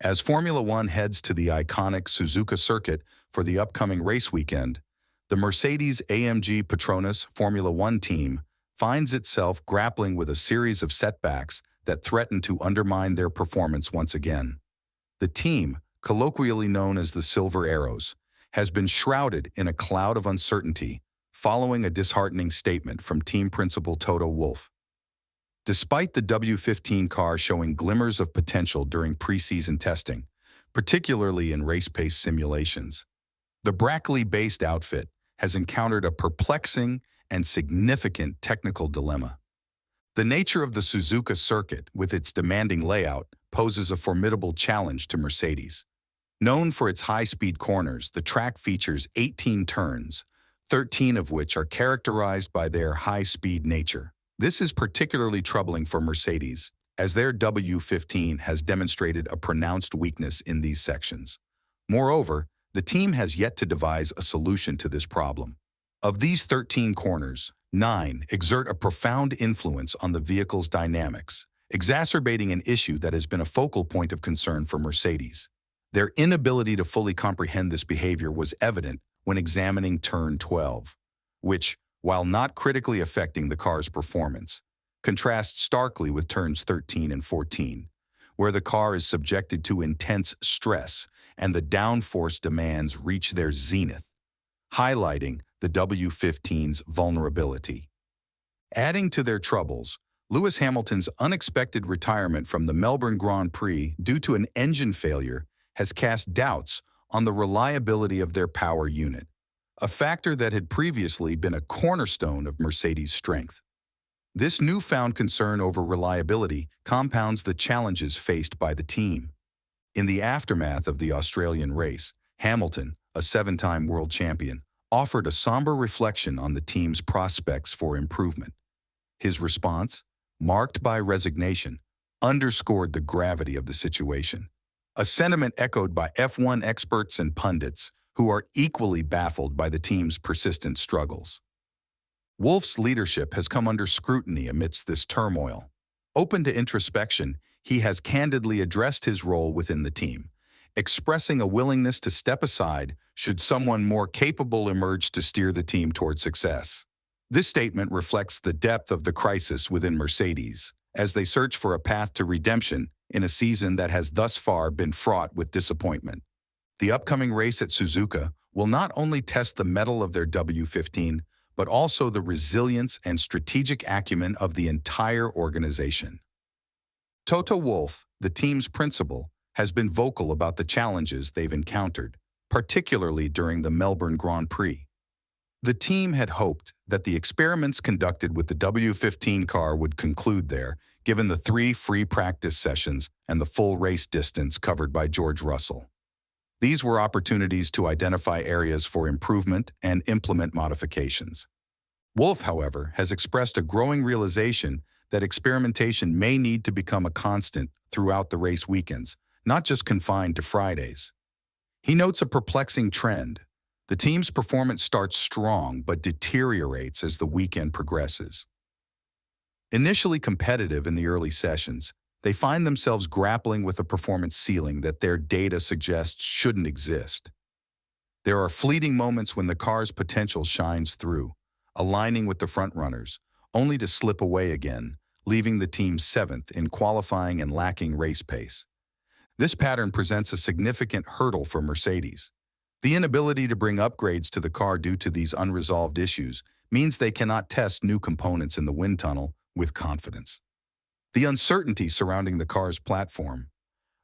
As Formula One heads to the iconic Suzuka Circuit for the upcoming race weekend, the Mercedes-AMG Petronas Formula One team finds itself grappling with a series of setbacks that threaten to undermine their performance once again. The team, colloquially known as the Silver Arrows, has been shrouded in a cloud of uncertainty following a disheartening statement from Team Principal Toto Wolff. Despite the W15 car showing glimmers of potential during preseason testing, particularly in race-pace simulations, the Brackley-based outfit has encountered a perplexing and significant technical dilemma. The nature of the Suzuka Circuit, with its demanding layout, poses a formidable challenge to Mercedes. Known for its high-speed corners, the track features 18 turns, 13 of which are characterized by their high-speed nature. This is particularly troubling for Mercedes, as their W15 has demonstrated a pronounced weakness in these sections. Moreover, the team has yet to devise a solution to this problem. Of these 13 corners, 9 exert a profound influence on the vehicle's dynamics, exacerbating an issue that has been a focal point of concern for Mercedes. Their inability to fully comprehend this behavior was evident when examining turn 12, which, while not critically affecting the car's performance, contrasts starkly with turns 13 and 14, where the car is subjected to intense stress and the downforce demands reach their zenith, highlighting the W15's vulnerability. Adding to their troubles, Lewis Hamilton's unexpected retirement from the Melbourne Grand Prix due to an engine failure has cast doubts on the reliability of their power unit, a factor that had previously been a cornerstone of Mercedes' strength. This newfound concern over reliability compounds the challenges faced by the team. In the aftermath of the Australian race, Hamilton, a 7-time world champion, offered a somber reflection on the team's prospects for improvement. His response, marked by resignation, underscored the gravity of the situation, a sentiment echoed by F1 experts and pundits who are equally baffled by the team's persistent struggles. Wolff's leadership has come under scrutiny amidst this turmoil. Open to introspection, he has candidly addressed his role within the team, expressing a willingness to step aside should someone more capable emerge to steer the team toward success. This statement reflects the depth of the crisis within Mercedes, as they search for a path to redemption in a season that has thus far been fraught with disappointment. The upcoming race at Suzuka will not only test the mettle of their W15, but also the resilience and strategic acumen of the entire organization. Toto Wolff, the team's principal, has been vocal about the challenges they've encountered, particularly during the Melbourne Grand Prix. The team had hoped that the experiments conducted with the W15 car would conclude there, given the 3 free practice sessions and the full race distance covered by George Russell. These were opportunities to identify areas for improvement and implement modifications. Wolff, however, has expressed a growing realization that experimentation may need to become a constant throughout the race weekends, not just confined to Fridays. He notes a perplexing trend. The team's performance starts strong but deteriorates as the weekend progresses. Initially competitive in the early sessions, they find themselves grappling with a performance ceiling that their data suggests shouldn't exist. There are fleeting moments when the car's potential shines through, aligning with the frontrunners, only to slip away again, leaving the team 7th in qualifying and lacking race pace. This pattern presents a significant hurdle for Mercedes. The inability to bring upgrades to the car due to these unresolved issues means they cannot test new components in the wind tunnel with confidence. The uncertainty surrounding the car's platform,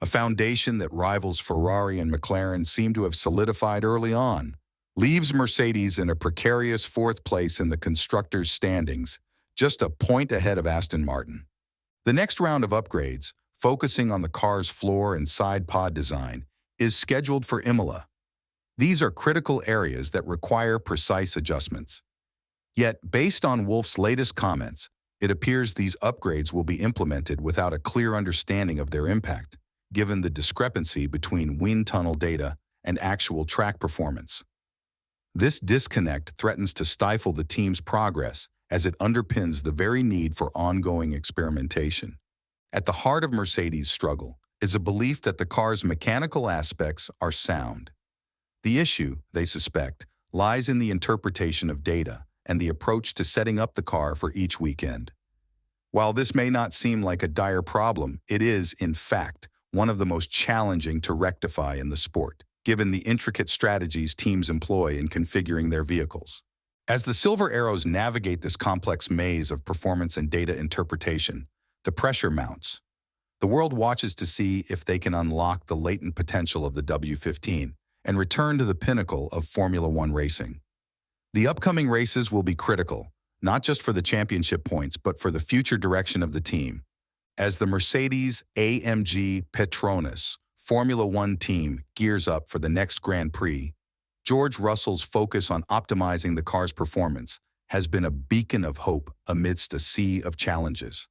a foundation that rivals Ferrari and McLaren seem to have solidified early on, leaves Mercedes in a precarious 4th place in the constructors' standings, just a point ahead of Aston Martin. The next round of upgrades, focusing on the car's floor and side pod design, is scheduled for Imola. These are critical areas that require precise adjustments. Yet, based on Wolff's latest comments, it appears these upgrades will be implemented without a clear understanding of their impact, given the discrepancy between wind tunnel data and actual track performance. This disconnect threatens to stifle the team's progress as it underpins the very need for ongoing experimentation. At the heart of Mercedes' struggle is a belief that the car's mechanical aspects are sound. The issue, they suspect, lies in the interpretation of data and the approach to setting up the car for each weekend. While this may not seem like a dire problem, it is, in fact, one of the most challenging to rectify in the sport, given the intricate strategies teams employ in configuring their vehicles. As the Silver Arrows navigate this complex maze of performance and data interpretation, the pressure mounts. The world watches to see if they can unlock the latent potential of the W15 and return to the pinnacle of Formula One racing. The upcoming races will be critical, not just for the championship points, but for the future direction of the team. As the Mercedes-AMG Petronas Formula One team gears up for the next Grand Prix, George Russell's focus on optimizing the car's performance has been a beacon of hope amidst a sea of challenges.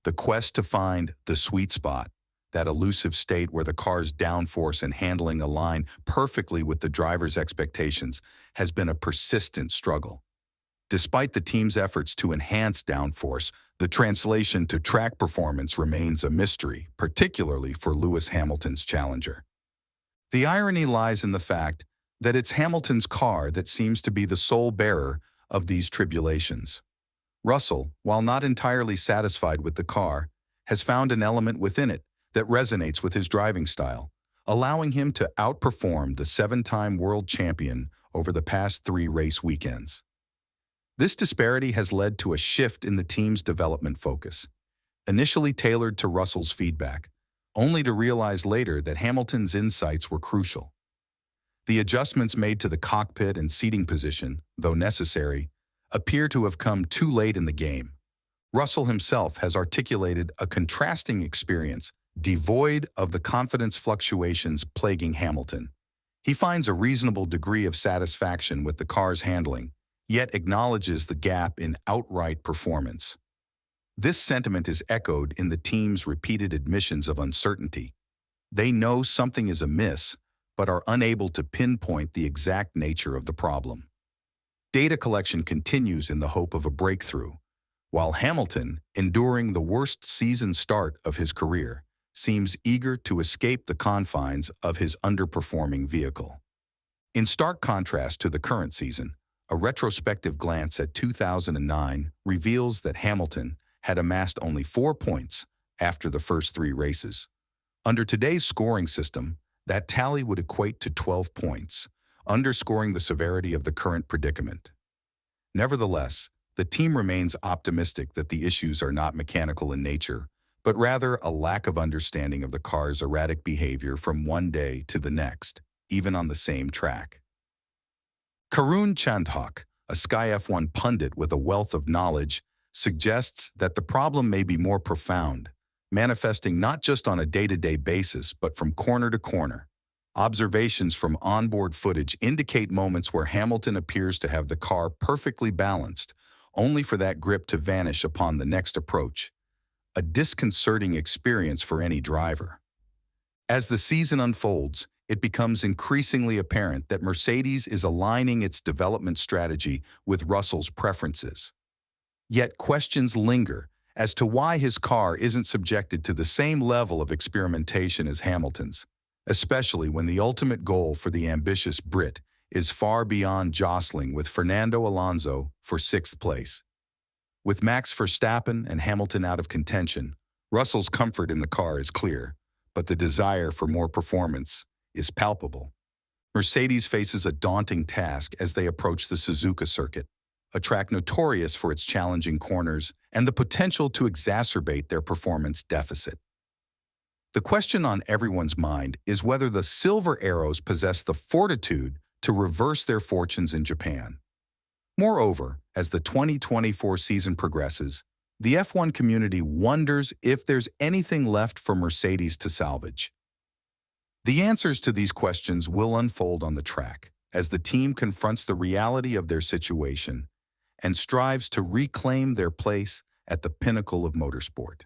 The quest to find the sweet spot, that elusive state where the car's downforce and handling align perfectly with the driver's expectations, has been a persistent struggle. Despite the team's efforts to enhance downforce, the translation to track performance remains a mystery, particularly for Lewis Hamilton's challenger. The irony lies in the fact that it's Hamilton's car that seems to be the sole bearer of these tribulations. Russell, while not entirely satisfied with the car, has found an element within it that resonates with his driving style, allowing him to outperform the 7-time world champion over the past 3 race weekends. This disparity has led to a shift in the team's development focus, initially tailored to Russell's feedback, only to realize later that Hamilton's insights were crucial. The adjustments made to the cockpit and seating position, though necessary, appear to have come too late in the game. Russell himself has articulated a contrasting experience devoid of the confidence fluctuations plaguing Hamilton. He finds a reasonable degree of satisfaction with the car's handling, yet acknowledges the gap in outright performance. This sentiment is echoed in the team's repeated admissions of uncertainty. They know something is amiss, but are unable to pinpoint the exact nature of the problem. Data collection continues in the hope of a breakthrough, while Hamilton, enduring the worst season start of his career, seems eager to escape the confines of his underperforming vehicle. In stark contrast to the current season, a retrospective glance at 2009 reveals that Hamilton had amassed only 4 points after the first 3 races. Under today's scoring system, that tally would equate to 12 points, underscoring the severity of the current predicament. Nevertheless, the team remains optimistic that the issues are not mechanical in nature, but rather a lack of understanding of the car's erratic behavior from one day to the next, even on the same track. Karun Chandhok, a Sky F1 pundit with a wealth of knowledge, suggests that the problem may be more profound, manifesting not just on a day-to-day basis, but from corner to corner. Observations from onboard footage indicate moments where Hamilton appears to have the car perfectly balanced, only for that grip to vanish upon the next approach. A disconcerting experience for any driver. As the season unfolds, it becomes increasingly apparent that Mercedes is aligning its development strategy with Russell's preferences. Yet questions linger as to why his car isn't subjected to the same level of experimentation as Hamilton's, especially when the ultimate goal for the ambitious Brit is far beyond jostling with Fernando Alonso for 6th place. With Max Verstappen and Hamilton out of contention, Russell's comfort in the car is clear, but the desire for more performance is palpable. Mercedes faces a daunting task as they approach the Suzuka Circuit, a track notorious for its challenging corners and the potential to exacerbate their performance deficit. The question on everyone's mind is whether the Silver Arrows possess the fortitude to reverse their fortunes in Japan. Moreover, as the 2024 season progresses, the F1 community wonders if there's anything left for Mercedes to salvage. The answers to these questions will unfold on the track as the team confronts the reality of their situation and strives to reclaim their place at the pinnacle of motorsport.